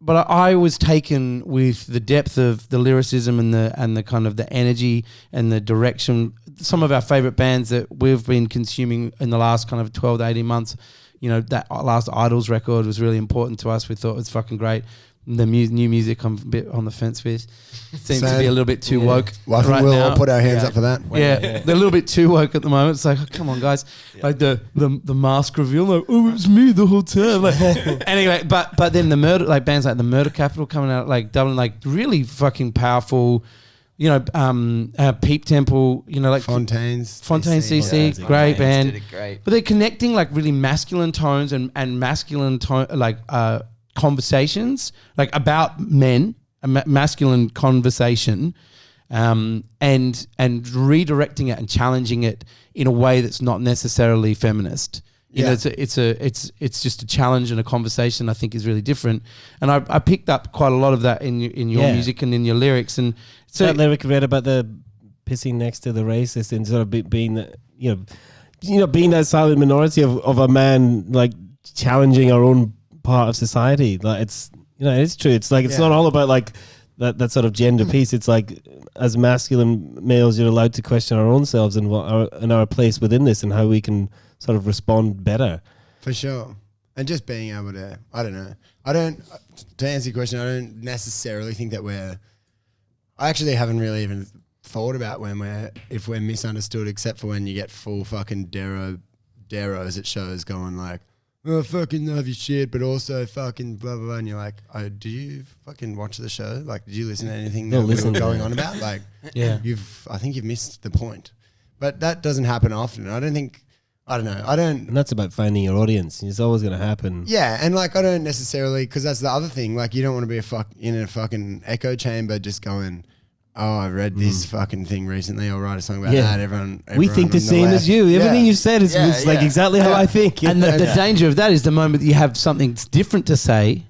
but I was taken with the depth of the lyricism and the kind of the energy and the direction. Some of our favorite bands that we've been consuming in the last kind of 12 to 18 months, you know, that last Idols record was really important to us. We thought it was fucking great. The new music I'm a bit on the fence with. Seems to be a little bit too woke. Well, I think we'll all put our hands up for that. Yeah, they're a little bit too woke at the moment. It's like, oh, come on, guys. Like the mask reveal, like, oh, it was me the whole time. Like, anyway, but then the murder, like bands like the Murder Capital coming out, like Dublin, like really fucking powerful. You know, Peep Temple. You know, like Fontaine CC, great band. Did it great. But they're connecting like really masculine tones and masculine conversations, like about men, a masculine conversation, and redirecting it and challenging it in a way that's not necessarily feminist. You know, it's just a challenge and a conversation I think is really different. And I picked up quite a lot of that in your music and in your lyrics. And so that lyric read about the pissing next to the racist and sort of being the, you know, being that silent minority of a man, like challenging our own part of society. Like it's, you know, it's true. It's like, it's not all about like that sort of gender piece. It's like, as masculine males, you're allowed to question our own selves and our place within this and how we can sort of respond better. For sure. And just being able to, I don't know. To answer your question, I don't necessarily think that I actually haven't really even thought about if we're misunderstood, except for when you get full fucking deros at shows going like, oh, fucking love your shit, but also fucking blah, blah, blah. And you're like, oh, did you fucking watch the show? Like, did you listen to anything that we were going on about? Like, I think you've missed the point. But that doesn't happen often. I don't know. And that's about finding your audience. It's always going to happen. Yeah, and like I don't necessarily, because that's the other thing. Like you don't want to be in a fucking echo chamber just going, oh, I read this fucking thing recently. I'll write a song about that. Everyone we think the same as you. Everything you've said is like exactly how I think. And the danger of that is the moment that you have something different to say,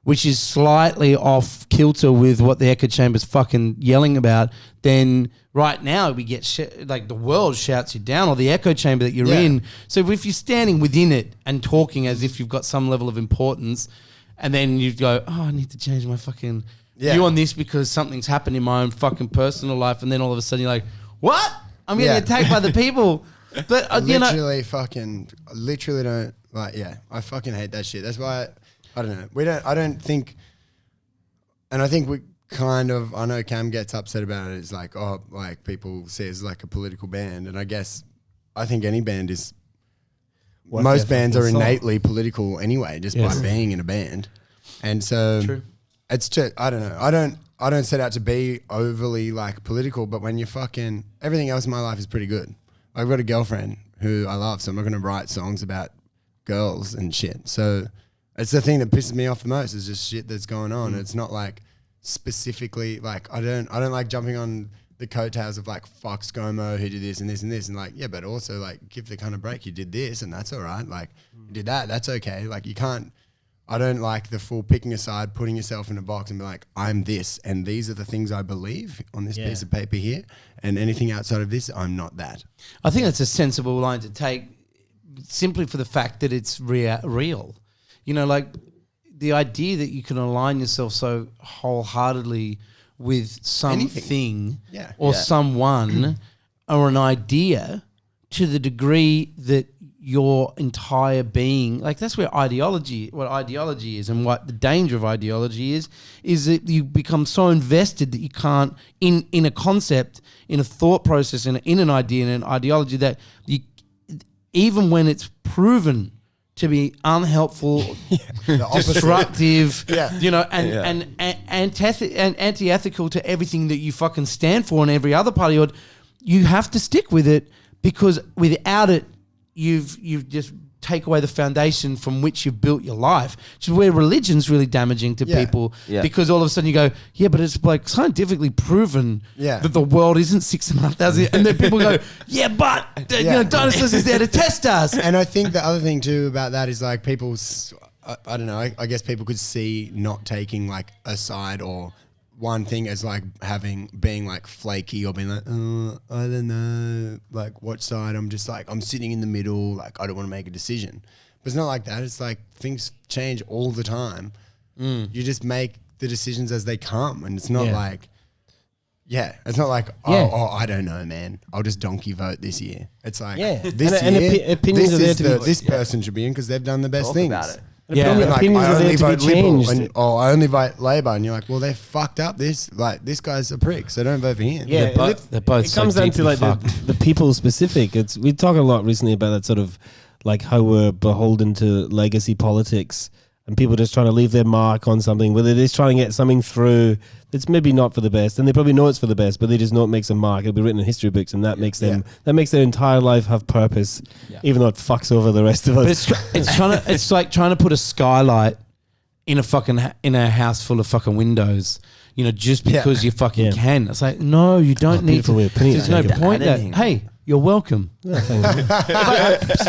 which is slightly off kilter with what the echo chamber's fucking yelling about, then right now we get like the world shouts you down, or the echo chamber that you're in. So if you're standing within it and talking as if you've got some level of importance, and then you go, oh, I need to change my fucking view on this because something's happened in my own fucking personal life, and then all of a sudden you're like, what? I'm getting attacked by the people. But literally don't like. Yeah, I fucking hate that shit. That's why I don't know. I don't think, and I think we kind of. I know Cam gets upset about it. It's like, oh, like people see it as like a political band, and I think any band is. Most bands are innately political anyway, just by being in a band, and so. True. It's just, I don't know. I don't set out to be overly like political, but when you fucking, everything else in my life is pretty good. I've got a girlfriend who I love, so I'm not going to write songs about girls and shit. So it's the thing that pisses me off the most is just shit that's going on. It's not like specifically like, I don't like jumping on the coattails of like fuck ScoMo who did this and this and this and like, yeah, but also like give the kind of break. You did this and that's all right. Like you did that's okay. Like you can't, I don't like the full picking aside, putting yourself in a box and be like, I'm this, and these are the things I believe on this piece of paper here, and anything outside of this, I'm not that. I think that's a sensible line to take simply for the fact that it's real. You know, like the idea that you can align yourself so wholeheartedly with something or someone or an idea to the degree that your entire being, like that's where what ideology is, and what the danger of ideology is that you become so invested that you can't, in a concept, in a thought process, in an idea, in an ideology, that you, even when it's proven to be unhelpful, destructive, and anti-ethical to everything that you fucking stand for and every other part of you have to stick with it, because without it, you've just take away the foundation from which you've built your life, which is where religion's really damaging to people, because all of a sudden you go, but it's like scientifically proven that the world isn't 6,500, and then people go, but you know, dinosaurs is there to test us. And I think the other thing too about that is like people's, I don't know, I guess people could see not taking like a side or one thing as like being like flaky or being like, I don't know, like what side. I'm just like, I'm sitting in the middle, like I don't want to make a decision. But it's not like that. It's like things change all the time. You just make the decisions as they come, and it's not Yeah. like, it's not like, I don't know, man. I'll just donkey vote this year. It's like, this And year, opinions are there to be this person should be in because they've done the best Talk things. about it. Yeah. Like, Opinions I are there only to be vote Liberal, changed. I only vote Labor, and you're like, well, they fucked up this. Like, this guy's a prick, so don't vote for him. Yeah, They're both it so comes down to deeply like fucked. the people specific. It's we talk a lot recently about that sort of like how we're beholden to legacy politics and people just trying to leave their mark on something, whether they're just trying to get something through that's maybe not for the best, and they probably know it's for the best, but they just know it makes a mark. It'll be written in history books, and that makes them that makes their entire life have purpose, even though it fucks over the rest of us. But it's like trying to put a skylight in a house full of fucking windows. You know, just because you fucking can. It's like, no, you don't need beautiful way to. of putting it. There's no Take it. point Add there. anything. Hey, you're welcome. Yeah, thank you.